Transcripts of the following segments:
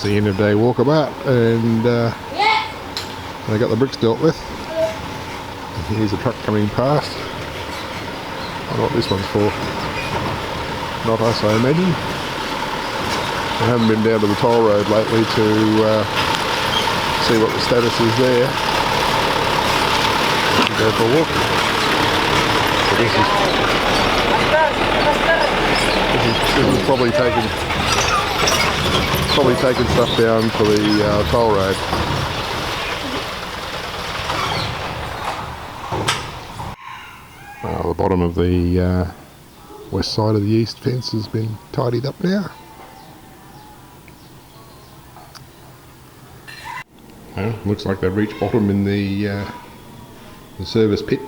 the end of day walkabout, and they got the bricks dealt with. And here's a truck coming past. I don't know what this one's for. Not us, I imagine. I haven't been down to the toll road lately to see what the status is there. Go for a walk. So this is probably taking stuff down for the toll road. The bottom of the west side of the east fence has been tidied up now. Well, looks like they've reached bottom in the service pit.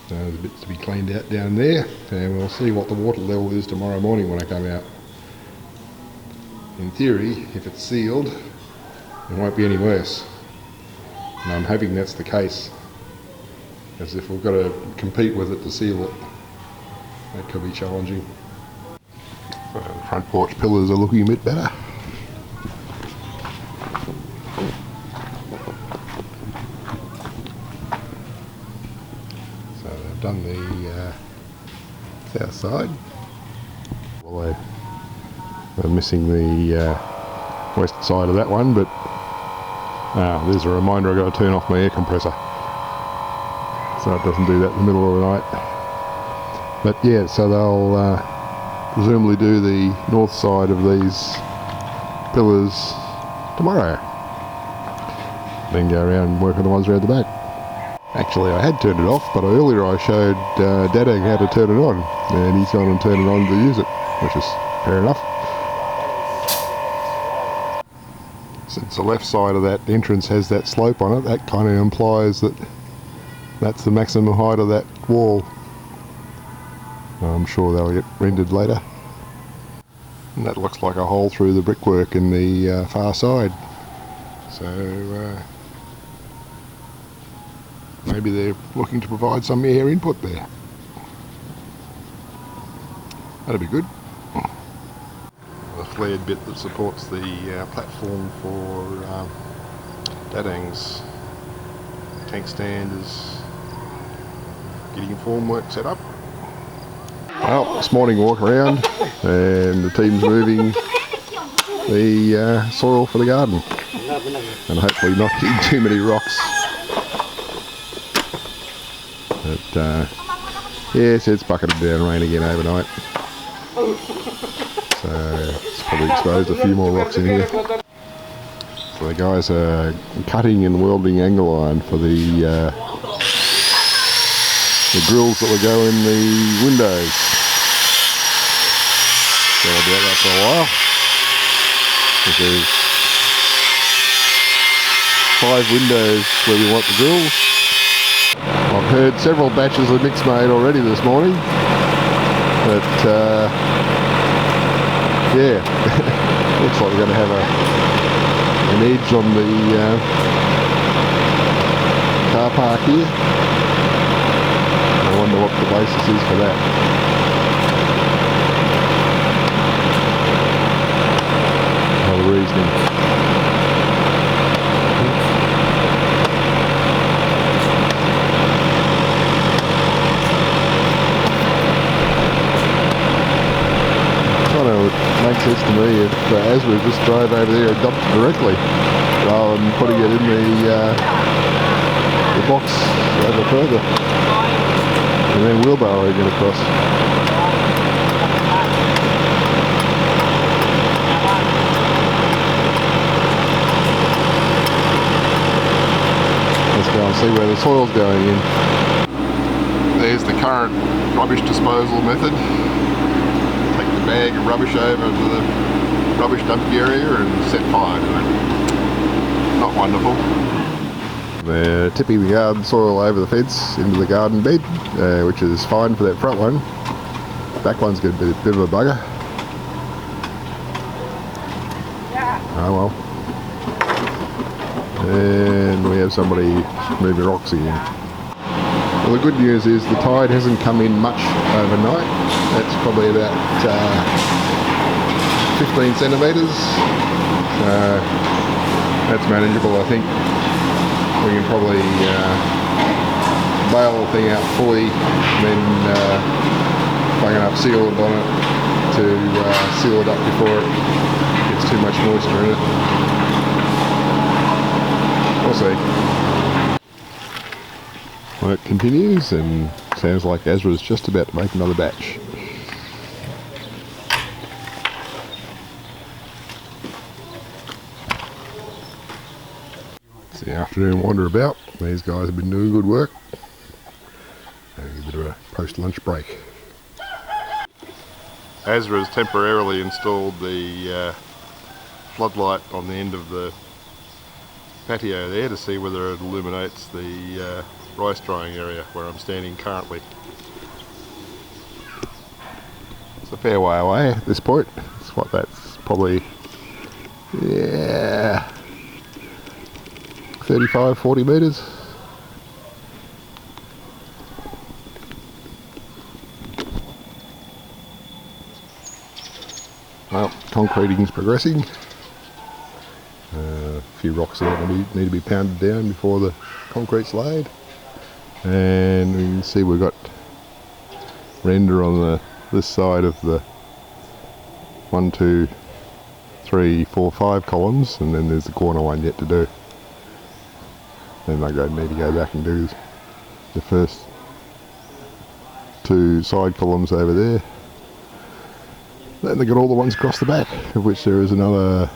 There's bits to be cleaned out down there, and we'll see what the water level is tomorrow morning when I come out. In theory, if it's sealed, it won't be any worse. And I'm hoping that's the case, as if we've got to compete with it to seal it, that could be challenging. So the front porch pillars are looking a bit better. So they've done the south side. Well, they're missing the west side of that one, but there's a reminder I've got to turn off my air compressor so it doesn't do that in the middle of the night. But yeah, so they'll presumably do the north side of these pillars tomorrow, then go around and work on the ones around the back. Actually, I had turned it off, but earlier I showed Daddang how to turn it on, and he's gone and turned it on to use it, which is fair enough. Since the left side of that entrance has that slope on it, that kind of implies that that's the maximum height of that wall. I'm sure they'll get rendered later. And that looks like a hole through the brickwork in the far side. So maybe they're looking to provide some air input there. That'd be good. The flared bit that supports the platform for Daddang's tank stand is getting formwork set up. Well, this morning walk around and the team's moving the soil for the garden, and hopefully not hitting too many rocks. But yes, it's bucketed down rain again overnight, so it's probably exposed a few more rocks in here. So the guys are cutting and welding angle iron for the grills that will go in the windows. So I'll be at that for a while. There's 5 windows where we want the grills. I've heard several batches of mix made already this morning, but yeah, looks like we're going to have an edge on the car park here. I wonder what the basis is for that. The reasoning. Kind of makes sense to me if as we just drove over there and dumped it directly rather than putting it in the box over further and then wheelbarrowing it across. Let's go and see where the soil's going in. There's the current rubbish disposal method. Take the bag of rubbish over to the rubbish dumping area and set fire to it. Not wonderful. They're tipping the garden soil over the fence into the garden bed, which is fine for that front one. Back one's going to be a bit of a bugger. Oh well. And we have somebody moving rocks again. Well, the good news is the tide hasn't come in much overnight. That's probably about 15 centimetres. That's manageable, I think. We can probably bail the thing out fully, and then bang enough sealant on it to seal it up before it gets too much moisture in it. We'll see. Work continues, and sounds like Azra's just about to make another batch. It's the afternoon wander about. These guys have been doing good work. A bit of a post-lunch break. Azra's temporarily installed the floodlight on the end of the patio there to see whether it illuminates the rice drying area where I'm standing currently. It's a fair way away at this point. It's what, that's probably, yeah, 35-40 metres. Well, concreting is progressing. A few rocks that need to be pounded down before the concrete's laid. And we can see we've got render on this side of the 1, 2, 3, 4, 5 columns, and then there's the corner one yet to do. Then I need to go back and do the first 2 side columns over there. Then they got all the ones across the back, of which there is another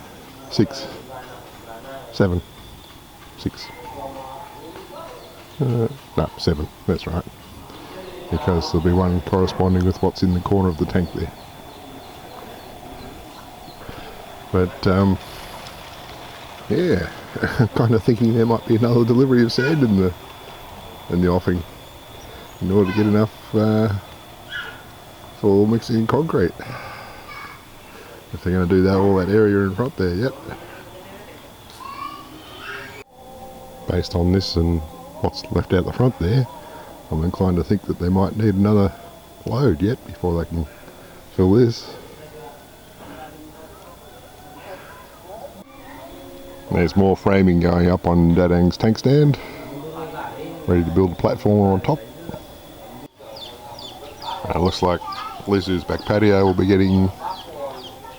6, 7, 6. No, 7, that's right. Because there'll be one corresponding with what's in the corner of the tank there. But, yeah, I'm kind of thinking there might be another delivery of sand in the offing in order to get enough for mixing in concrete. If they're going to do that, all that area in front there yet. Based on this and what's left out the front there, I'm inclined to think that they might need another load yet before they can fill this. There's more framing going up on Dadang's tank stand, ready to build a platform on top. It looks like Lizu's back patio will be getting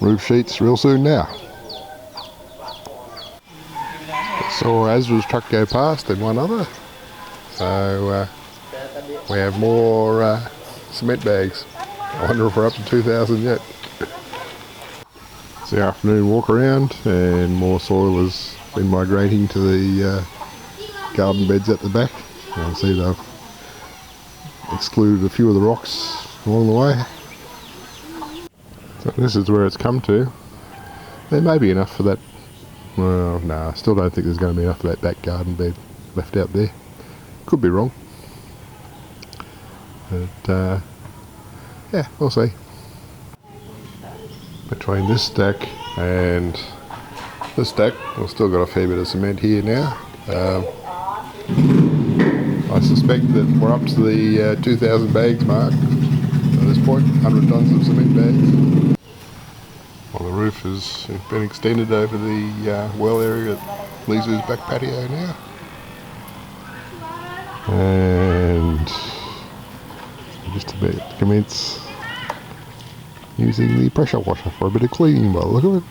roof sheets real soon now. Saw Azra's truck go past and one other, so we have more cement bags. I wonder if we're up to 2,000 yet. It's the afternoon walk around, and more soil has been migrating to the garden beds at the back. You can see they've excluded a few of the rocks along the way. So this is where it's come to. There may be enough for that. Well, no, I still don't think there's going to be enough of that back garden bed left out there. Could be wrong. But, yeah, we'll see. Between this stack and this stack, we've still got a fair bit of cement here now. I suspect that we're up to the 2,000 bags mark at this point, 100 tonnes of cement bags. Well, the roof has been extended over the well area at Lizu's back patio now. And just about to commence using the pressure washer for a bit of cleaning by the look of it.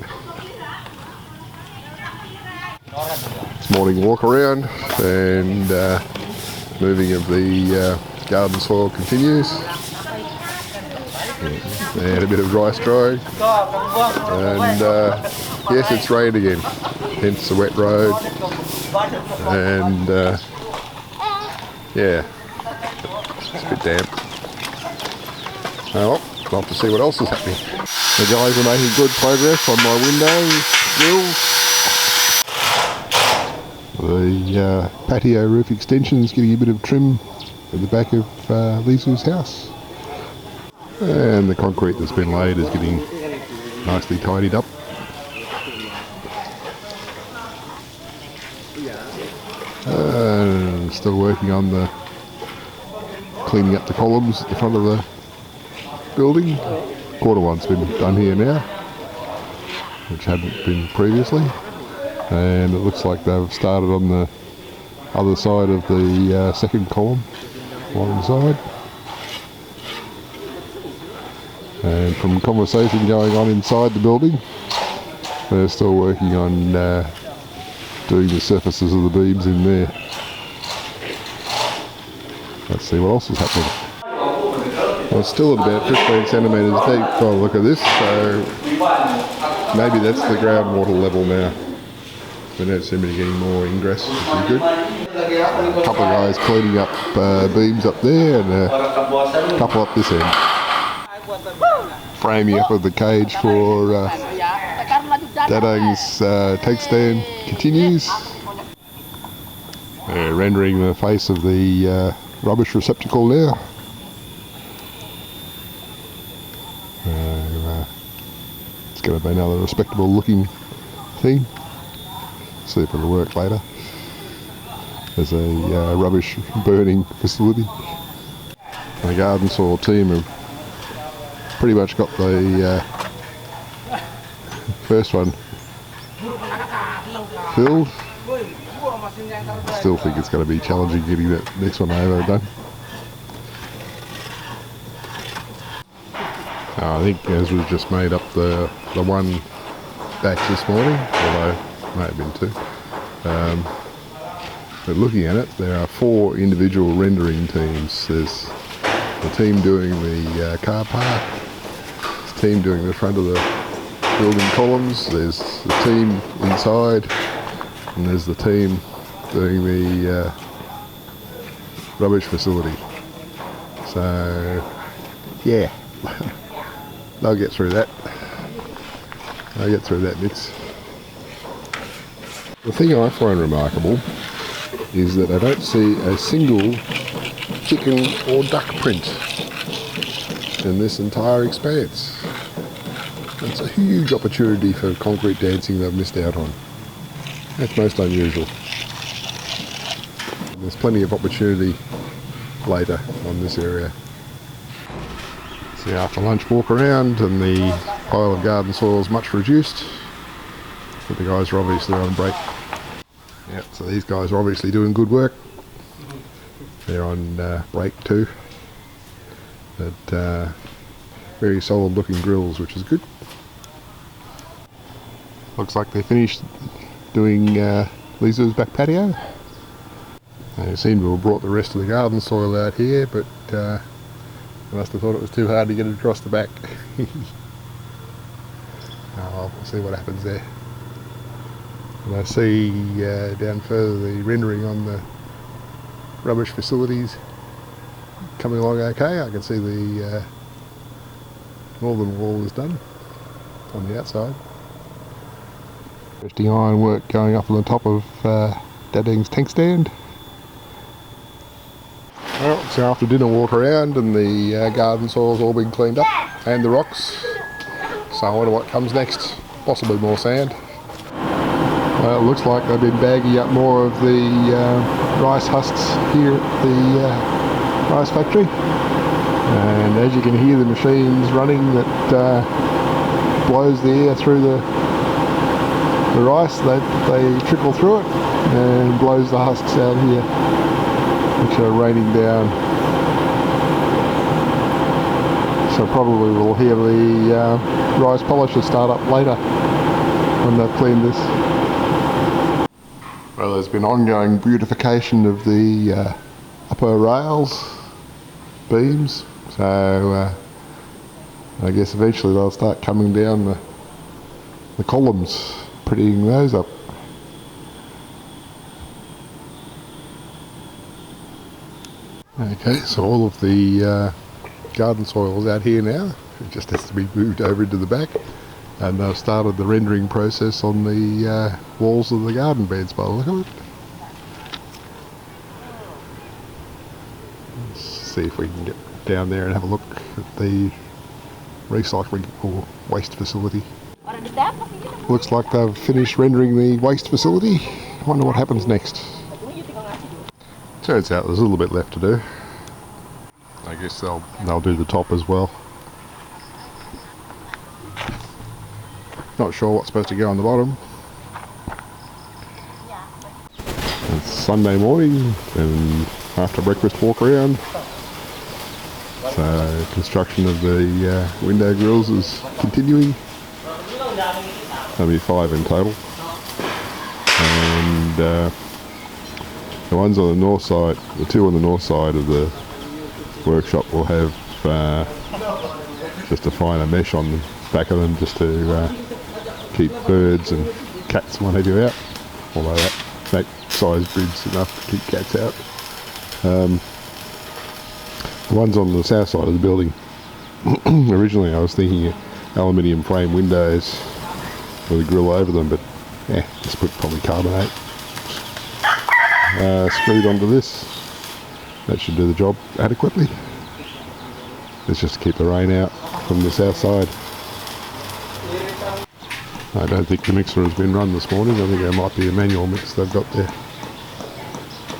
This morning walk around and moving of the garden soil continues. And a bit of rice drying. And yes, it's rained again, hence the wet road. And yeah, it's a bit damp. Oh, well, off to see what else is happening. The guys are making good progress on my window grills. The patio roof extension is getting a bit of trim at the back of Lizu's house. And the concrete that's been laid is getting nicely tidied up. And still working on the cleaning up the columns at the front of the building. Quarter one's been done here now. which hadn't been previously, and it looks like they've started on the other side of the second column along the side. And from conversation going on inside the building, they're still working on doing the surfaces of the beams in there. Let's see what else is happening. Well, it's still at about 15 centimetres deep by the look of this, so maybe that's the groundwater level now. We don't seem to be getting more ingress, which is good. A couple of guys cleaning up beams up there and a couple up this end. Framing up of the cage for Jubaedah's tank stand continues. They're rendering the face of the rubbish receptacle now. It's going to be another respectable looking thing. See if it'll work later as a rubbish burning facility. The garden soil team have pretty much got the first one filled. Still think it's going to be challenging getting that next one over done. I think as we've just made up the one batch this morning, although it may have been two. But looking at it, there are 4 individual rendering teams. There's the team doing the car park, there's the team doing the front of the building columns, there's the team inside, and there's the team doing the rubbish facility. So, yeah, they'll get through that. They'll get through that mix. The thing I find remarkable is that I don't see a single chicken or duck print in this entire expanse. It's a huge opportunity for concrete dancing they've missed out on. That's most unusual. There's plenty of opportunity later on this area. So after lunch walk around and the pile of garden soil is much reduced, but the guys are obviously on break. Yep, so these guys are obviously doing good work. They're on break too. But very solid looking grills, which is good. Looks like they finished doing Lisa's back patio. They seem to have brought the rest of the garden soil out here, but they must have thought it was too hard to get it across the back. Oh, we'll see what happens there. And I see down further the rendering on the rubbish facilities coming along okay. I can see the northern wall is done on the outside. Interesting ironwork going up on the top of Jubaedah's tank stand. Well, it's after dinner walk around and the garden soil's all been cleaned up and the rocks. So I wonder what comes next. Possibly more sand. Well, it looks like they've been bagging up more of the rice husks here at the rice factory. And as you can hear the machines running that blows the air through the rice, they trickle through it and blows the husks out here, which are raining down. So probably we'll hear the rice polisher start up later when they've cleaned this. Well, there's been ongoing beautification of the upper rails, beams, so I guess eventually they'll start coming down the columns, prettying those up. Okay, so all of the garden soil is out here now. It just has to be moved over into the back, and they've started the rendering process on the walls of the garden beds by the look of it. Let's see if we can get down there and have a look at the recycling or waste facility. Looks like they've finished rendering the waste facility. I wonder what happens next. Turns out there's a little bit left to do. I guess they'll do the top as well. Not sure what's supposed to go on the bottom. It's Sunday morning and after breakfast walk around. So construction of the window grills is continuing. There'll be 5 in total. And the ones on the north side, the 2 on the north side of the workshop will have just a finer mesh on the back of them just to keep birds and cats and what have you out. Although that size grid's enough to keep cats out. The ones on the south side of the building, originally I was thinking aluminium frame windows with a grill over them, but yeah, just put polycarbonate screwed onto this. That should do the job adequately. It's just to keep the rain out from the south side. I don't think the mixer has been run this morning. I think there might be a manual mix they've got there.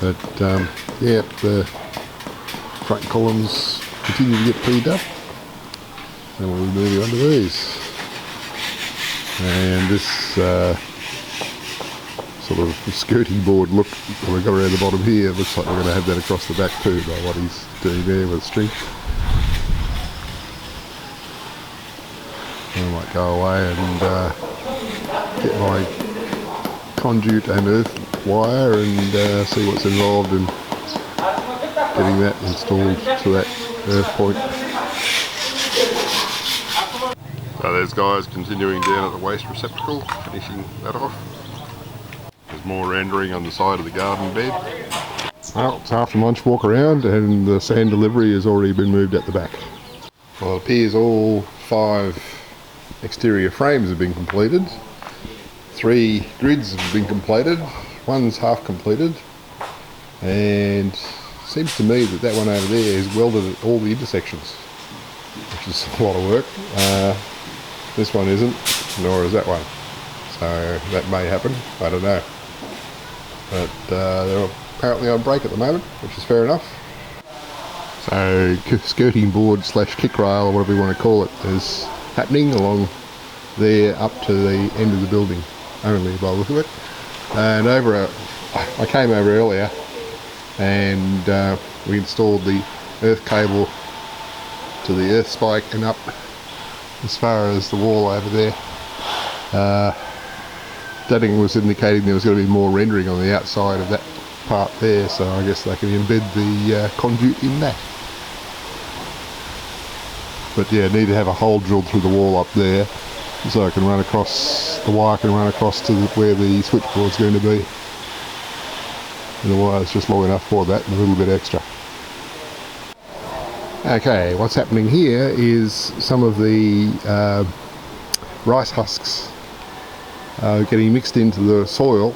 But yeah, the front columns continue to get cleaned up. And we'll be moving on to these. And this sort of skirting board look that we've got around the bottom here, looks like we're going to have that across the back too by what he's doing there with string. I might go away and get my conduit and earth wire and see what's involved in getting that installed to that earth point. So there's guys continuing down at the waste receptacle, finishing that off. There's more rendering on the side of the garden bed. Well, it's after lunch walk around and the sand delivery has already been moved at the back. Well, it appears all 5 exterior frames have been completed. 3 grids have been completed. 1's half completed. And it seems to me that one over there is welded at all the intersections, which is a lot of work. This one isn't, nor is that one. So that may happen, I don't know. But they're apparently on break at the moment, which is fair enough. So skirting board slash kick rail, or whatever you want to call it, is happening along there up to the end of the building, only by the look of it. And I came over earlier and we installed the earth cable to the earth spike and up as far as the wall over there. Dadding was indicating there was going to be more rendering on the outside of that part there, so I guess they can embed the conduit in that. But yeah, need to have a hole drilled through the wall up there so I can run across, the wire can run across to where the switchboard's going to be. And the wire's just long enough for that and a little bit extra. Okay, what's happening here is some of the rice husks are getting mixed into the soil,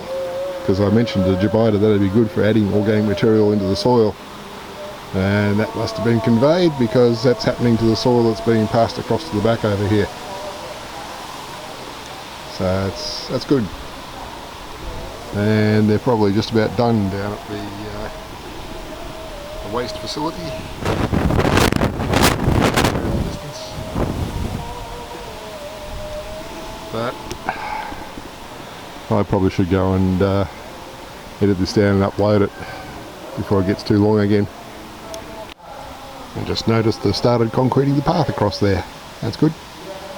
because I mentioned to Jubaedah that it'd be good for adding organic material into the soil. And that must have been conveyed, because that's happening to the soil that's being passed across to the back over here. So that's good. And they're probably just about done down at the waste facility. But I probably should go and edit this down and upload it before it gets too long again. I just noticed they started concreting the path across there. That's good.